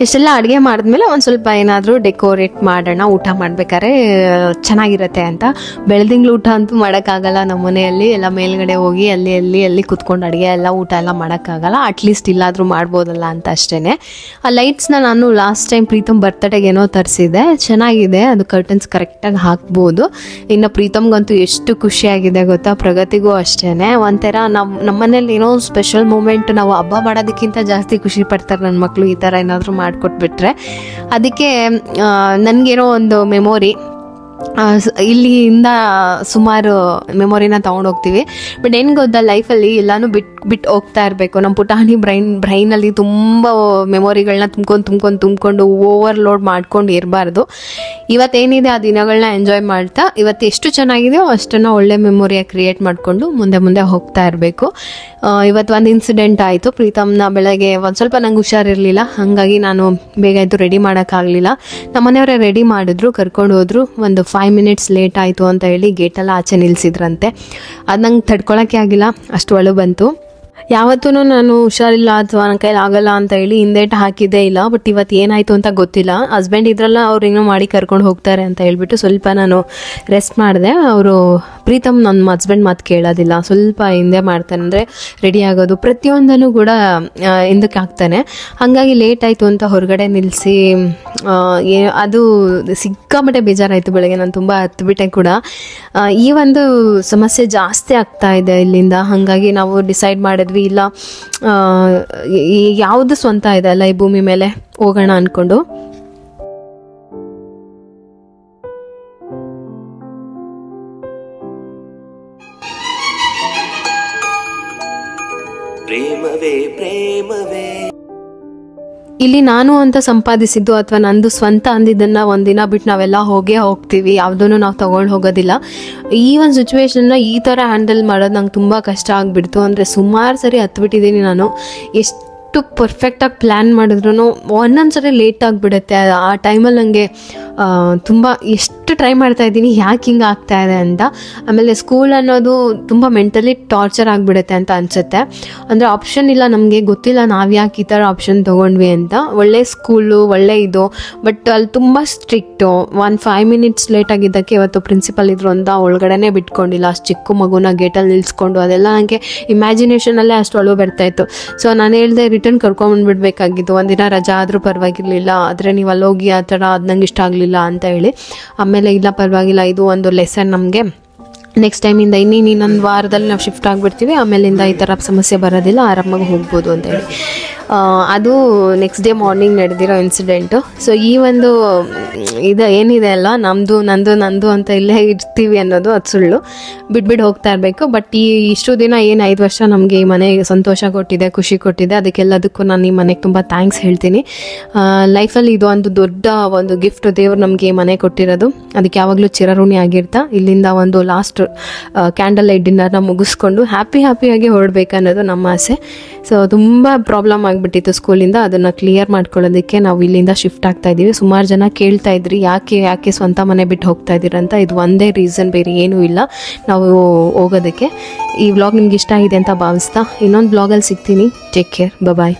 ಇಷ್ಟೆಲ್ಲ ಅಡುಗೆ ಮಾಡಿದ್ಮೇಲೆ ಒಂದು ಸ್ವಲ್ಪ ಏನಾದರೂ ಡೆಕೋರೇಟ್ ಮಾಡೋಣ, ಊಟ ಮಾಡ್ಬೇಕಾದ್ರೆ ಚೆನ್ನಾಗಿರುತ್ತೆ ಅಂತ. ಬೆಳೆದಿಂಗ್ಳು ಊಟ ಅಂತೂ ಮಾಡೋಕ್ಕಾಗಲ್ಲ ನಮ್ಮ ಮನೆಯಲ್ಲಿ. ಎಲ್ಲ ಮೇಲ್ಗಡೆ ಹೋಗಿ ಅಲ್ಲಿ ಕುತ್ಕೊಂಡು ಅಡುಗೆ ಎಲ್ಲ ಊಟ ಎಲ್ಲ ಮಾಡೋಕ್ಕಾಗಲ್ಲ. ಅಟ್ಲೀಸ್ಟ್ ಇಲ್ಲಾದರೂ ಮಾಡ್ಬೋದಲ್ಲ ಅಂತ ಅಷ್ಟೇ. ಆ ಲೈಟ್ಸ್ನ ನಾನು ಲಾಸ್ಟ್ ಟೈಮ್ ಪ್ರೀತಮ್ ಬರ್ತಡೆಗೆ ಏನೋ ತರಿಸಿದ್ದೆ, ಚೆನ್ನಾಗಿದೆ. ಅದು ಕರ್ಟನ್ಸ್ ಕರೆಕ್ಟಾಗಿ ಹಾಕ್ಬೋದು. ಇನ್ನು ಪ್ರೀತಮ್ಗಂತೂ ಎಷ್ಟು ಖುಷಿಯಾಗಿದೆ ಗೊತ್ತಾ, ಪ್ರಗತಿಗೂ ಅಷ್ಟೇ. ಒಂಥರ ನಮ್ಮ ಮನೇಲಿ ಏನೋ ಸ್ಪೆಷಲ್ ಮೂಮೆಂಟ್, ನಾವು ಹಬ್ಬ ಮಾಡೋದಕ್ಕಿಂತ ಜಾಸ್ತಿ ಖುಷಿ ಪಡ್ತಾರೆ ನನ್ನ ಮಕ್ಕಳು ಈ ಥರ ಏನಾದರೂ ಮಾಡಿಕೊಟ್ಬಿಟ್ರೆ. ಅದಕ್ಕೆ ನನಗೇನೋ ಒಂದು ಮೆಮೊರಿ, ಇಲ್ಲಿಂದ ಸುಮಾರು ಮೆಮೊರಿನ ತೊಗೊಂಡೋಗ್ತೀವಿ. ಬಟ್ ಏನು ಗೊತ್ತಾ, ಲೈಫಲ್ಲಿ ಎಲ್ಲನೂ ಬಿಟ್ಟು ಹೋಗ್ತಾ ಇರಬೇಕು. ನಮ್ಮ ಪುಟಾಣಿ ಬ್ರೈನಲ್ಲಿ ತುಂಬ ಮೆಮೊರಿಗಳನ್ನ ತುಂಬ್ಕೊಂಡು ಓವರ್ಲೋಡ್ ಮಾಡ್ಕೊಂಡು ಇರಬಾರ್ದು. ಇವತ್ತೇನಿದೆ ಆ ದಿನಗಳನ್ನ ಎಂಜಾಯ್ ಮಾಡ್ತಾ, ಇವತ್ತು ಎಷ್ಟು ಚೆನ್ನಾಗಿದೆಯೋ ಅಷ್ಟನ್ನು ಒಳ್ಳೆ ಮೆಮೊರಿಯಾಗಿ ಕ್ರಿಯೇಟ್ ಮಾಡಿಕೊಂಡು ಮುಂದೆ ಹೋಗ್ತಾ ಇರಬೇಕು. ಇವತ್ತು ಒಂದು ಇನ್ಸಿಡೆಂಟ್ ಆಯಿತು. ಪ್ರೀತಮ್ನ ಬೆಳಗ್ಗೆ ಒಂದು ಸ್ವಲ್ಪ ನಂಗೆ ಹುಷಾರಿರಲಿಲ್ಲ, ಹಾಗಾಗಿ ನಾನು ಬೇಗ ಎದ್ದು ರೆಡಿ ಮಾಡೋಕ್ಕಾಗಲಿಲ್ಲ. ನಮ್ಮ ಮನೆಯವರೇ ರೆಡಿ ಮಾಡಿದ್ರು, ಕರ್ಕೊಂಡು ಹೋದ್ರು. ಒಂದು 5 ಮಿನಿಟ್ಸ್ ಲೇಟ್ ಆಯಿತು ಅಂತ ಹೇಳಿ ಗೇಟೆಲ್ಲ ಆಚೆ ನಿಲ್ಲಿಸಿದ್ರಂತೆ. ಅದು ನಂಗೆ ತಡ್ಕೊಳಕ್ಕೆ ಆಗಿಲ್ಲ, ಅಷ್ಟು ಅಳು ಬಂತು. ಯಾವತ್ತೂ ನಾನು ಹುಷಾರಿಲ್ಲ ಅಥವಾ ನನ್ನ ಕೈಲಿ ಆಗಲ್ಲ ಅಂತ ಹೇಳಿ ಹಿಂದೇಟ ಹಾಕಿದ್ದೇ ಇಲ್ಲ. ಬಟ್ ಇವತ್ತು ಏನಾಯಿತು ಅಂತ ಗೊತ್ತಿಲ್ಲ. ಹಸ್ಬೆಂಡ್ ಇದ್ರಲ್ಲ, ಅವ್ರು ಏನೋ ಮಾಡಿ ಕರ್ಕೊಂಡು ಹೋಗ್ತಾರೆ ಅಂತ ಹೇಳ್ಬಿಟ್ಟು ಸ್ವಲ್ಪ ನಾನು ರೆಸ್ಟ್ ಮಾಡಿದೆ. ಅವರು ಪ್ರೀತಮ್ ನನ್ನ ಹಸ್ಬೆಂಡ್ ಮಾತು ಕೇಳೋದಿಲ್ಲ, ಸ್ವಲ್ಪ ಹಿಂದೆ ಮಾಡ್ತಾನೆ. ಅಂದರೆ ರೆಡಿ ಆಗೋದು ಪ್ರತಿಯೊಂದನ್ನು ಕೂಡ ಹಿಂದಕ್ಕೆ ಹಾಕ್ತಾನೆ. ಹಾಗಾಗಿ ಲೇಟ್ ಆಯಿತು ಅಂತ ಹೊರಗಡೆ ನಿಲ್ಲಿಸಿ ಅದು ಸಿಕ್ಕಾಪಟ್ಟೆ ಬೇಜಾರಾಯಿತು. ಬೆಳಗ್ಗೆ ನಾನು ತುಂಬ ಹತ್ಬಿಟ್ಟೆ ಕೂಡ. ಈ ಒಂದು ಸಮಸ್ಯೆ ಜಾಸ್ತಿ ಆಗ್ತಾ ಇದೆ ಇಲ್ಲಿಂದ. ಹಾಗಾಗಿ ನಾವು ಡಿಸೈಡ್ ಮಾಡಿದ್ವಿ, ಇಲ್ಲ ಯಾವುದು ಸ್ವಂತ ಇದೆ ಅಲ್ಲ ಈ ಭೂಮಿ ಮೇಲೆ, ಹೋಗೋಣ ಅಂದ್ಕೊಂಡು. ಇಲ್ಲಿ ನಾನು ಅಂತ ಸಂಪಾದಿಸಿದ್ದು ಅಥವಾ ನಂದು ಸ್ವಂತ ಅಂದಿದ್ದನ್ನು ಒಂದಿನ ಬಿಟ್ಟು ನಾವೆಲ್ಲ ಹೋಗ್ತೀವಿ, ಯಾವುದನ್ನು ನಾವು ತೊಗೊಂಡು ಹೋಗೋದಿಲ್ಲ. ಈ ಒಂದು ಸಿಚುವೇಶನ್ನ ಈ ಥರ ಹ್ಯಾಂಡಲ್ ಮಾಡೋದು ನಂಗೆ ತುಂಬ ಕಷ್ಟ ಆಗಿಬಿಡ್ತು. ಅಂದರೆ ಸುಮಾರು ಸರಿ ಹತ್ಬಿಟ್ಟಿದ್ದೀನಿ ನಾನು. ಎಷ್ಟು ಪರ್ಫೆಕ್ಟಾಗಿ ಪ್ಲ್ಯಾನ್ ಮಾಡಿದ್ರು ಒಂದೊಂದು ಸರಿ ಲೇಟ್ ಆಗಿಬಿಡುತ್ತೆ. ಆ ಟೈಮಲ್ಲಿ ನನಗೆ ತುಂಬ ಎಷ್ಟು ಟ್ರೈ ಮಾಡ್ತಾಯಿದ್ದೀನಿ ಯಾಕೆ ಹಿಂಗೆ ಆಗ್ತಾಯಿದೆ ಅಂತ. ಆಮೇಲೆ ಸ್ಕೂಲ್ ಅನ್ನೋದು ತುಂಬ ಮೆಂಟಲಿ ಟಾರ್ಚರ್ ಆಗಿಬಿಡುತ್ತೆ ಅಂತ ಅನಿಸುತ್ತೆ. ಅಂದರೆ ಆಪ್ಷನ್ ಇಲ್ಲ, ನಮಗೆ ಗೊತ್ತಿಲ್ಲ ನಾವು ಯಾಕೆ ಈ ಥರ ಆಪ್ಷನ್ ತೊಗೊಂಡ್ವಿ ಅಂತ. ಒಳ್ಳೆ ಸ್ಕೂಲು, ಒಳ್ಳೆ ಇದು, ಬಟ್ ಅಲ್ಲಿ ತುಂಬ ಸ್ಟ್ರಿಕ್ಟು. 5 ಮಿನಿಟ್ಸ್ ಲೇಟ್ ಆಗಿದ್ದಕ್ಕೆ ಇವತ್ತು ಪ್ರಿನ್ಸಿಪಲ್ ಇದ್ರು ಅಂತ ಒಳಗಡೆನೇ ಬಿಟ್ಕೊಂಡಿಲ್ಲ. ಅಷ್ಟು ಚಿಕ್ಕ ಮಗುನ ಗೇಟಲ್ಲಿ ನಿಲ್ಲಿಸ್ಕೊಂಡು ಅದೆಲ್ಲ ನನಗೆ ಇಮ್ಯಾಜಿನೇಷನಲ್ಲೇ ಅಷ್ಟು ಒಳಗೆ ಬರ್ತಾಯಿತ್ತು. ಸೊ ನಾನು ಹೇಳಿದೆ ರಿಟರ್ನ್ ಕರ್ಕೊಂಡ್ಬಿಡ್ಬೇಕಾಗಿತ್ತು, ಒಂದಿನ ರಜಾ ಆದರೂ ಪರವಾಗಿರಲಿಲ್ಲ, ಆದರೆ ನೀವು ಅಲ್ಲೋಗಿ ಆ ಥರ ಅದು ನಂಗೆ ಇಷ್ಟ ಆಗಲಿಲ್ಲ ಅಂತ ಹೇಳಿ. ಆಮೇಲೆ ಇಲ್ಲ ಪರವಾಗಿಲ್ಲ, ಇದು ಒಂದು ಲೆಸನ್ ನಮಗೆ, ನೆಕ್ಸ್ಟ್ ಟೈಮಿಂದ ಇನ್ನೊಂದು ವಾರದಲ್ಲಿ ನಾವು ಶಿಫ್ಟ್ ಆಗಿಬಿಡ್ತೀವಿ, ಆಮೇಲಿಂದ ಈ ಥರ ಸಮಸ್ಯೆ ಬರೋದಿಲ್ಲ, ಆರಾಮಾಗಿ ಹೋಗ್ಬೋದು ಅಂತ ಹೇಳಿ. ಅದು ನೆಕ್ಸ್ಟ್ ಡೇ ಮಾರ್ನಿಂಗ್ ನಡೆದಿರೋ ಇನ್ಸಿಡೆಂಟು. ಸೊ ಈ ಒಂದು ಇದು ಏನಿದೆ ಅಲ್ಲ, ನಂದು ಅಂತ ಇಲ್ಲೇ ಇರ್ತೀವಿ ಅನ್ನೋದು ಅದು ಸುಳ್ಳು. ಬಿಟ್ಬಿಟ್ಟು ಹೋಗ್ತಾ ಇರಬೇಕು. ಬಟ್ ಇಷ್ಟು ದಿನ ಏನು 5 ವರ್ಷ ನಮಗೆ ಈ ಮನೆಗೆ ಸಂತೋಷ ಕೊಟ್ಟಿದೆ, ಖುಷಿ ಕೊಟ್ಟಿದೆ, ಅದಕ್ಕೆಲ್ಲದಕ್ಕೂ ನಾನು ಈ ಮನೆಗೆ ತುಂಬ ಥ್ಯಾಂಕ್ಸ್ ಹೇಳ್ತೀನಿ. ಲೈಫಲ್ಲಿ ಇದು ಒಂದು ದೊಡ್ಡ ಒಂದು ಗಿಫ್ಟ್ ದೇವರು ನಮಗೆ ಈ ಮನೆ ಕೊಟ್ಟಿರೋದು. ಅದಕ್ಕೆ ಯಾವಾಗಲೂ ಚಿರಋಣಿ ಆಗಿರ್ತಾ ಇಲ್ಲಿಂದ ಒಂದು ಲಾಸ್ಟ್ ಕ್ಯಾಂಡಲ್ ಲೈಟ್ ಡಿನ್ನರ್ನ ಮುಗಿಸ್ಕೊಂಡು ಹ್ಯಾಪಿಯಾಗಿ ಹೊರಡ್ಬೇಕನ್ನೋದು ನಮ್ಮ ಆಸೆ. ಸೊ ತುಂಬ ಪ್ರಾಬ್ಲಮ್ ಆಗಿಬಿಟ್ಟಿತ್ತು ಸ್ಕೂಲಿಂದ, ಅದನ್ನು ಕ್ಲಿಯರ್ ಮಾಡ್ಕೊಳ್ಳೋದಕ್ಕೆ ನಾವು ಇಲ್ಲಿಂದ ಶಿಫ್ಟ್ ಆಗ್ತಾ ಇದ್ದೀವಿ. ಸುಮಾರು ಜನ ಕೇಳ್ತಾ ಇದ್ರಿ ಯಾಕೆ ಸ್ವಂತ ಮನೆ ಬಿಟ್ಟು ಹೋಗ್ತಾ ಇದ್ದೀರಂತ. ಇದು ಒಂದೇ ರೀಸನ್, ಬೇರೆ ಏನೂ ಇಲ್ಲ ನಾವು ಹೋಗೋದಕ್ಕೆ. ಈ ವ್ಲಾಗ್ ನಿಮ್ಗೆ ಇಷ್ಟ ಆಗಿದೆ ಅಂತ ಭಾವಿಸ್ತಾ ಇನ್ನೊಂದು ಬ್ಲಾಗಲ್ಲಿ ಸಿಗ್ತೀನಿ. ಟೇಕ್ ಕೇರ್, ಬಾಯ್.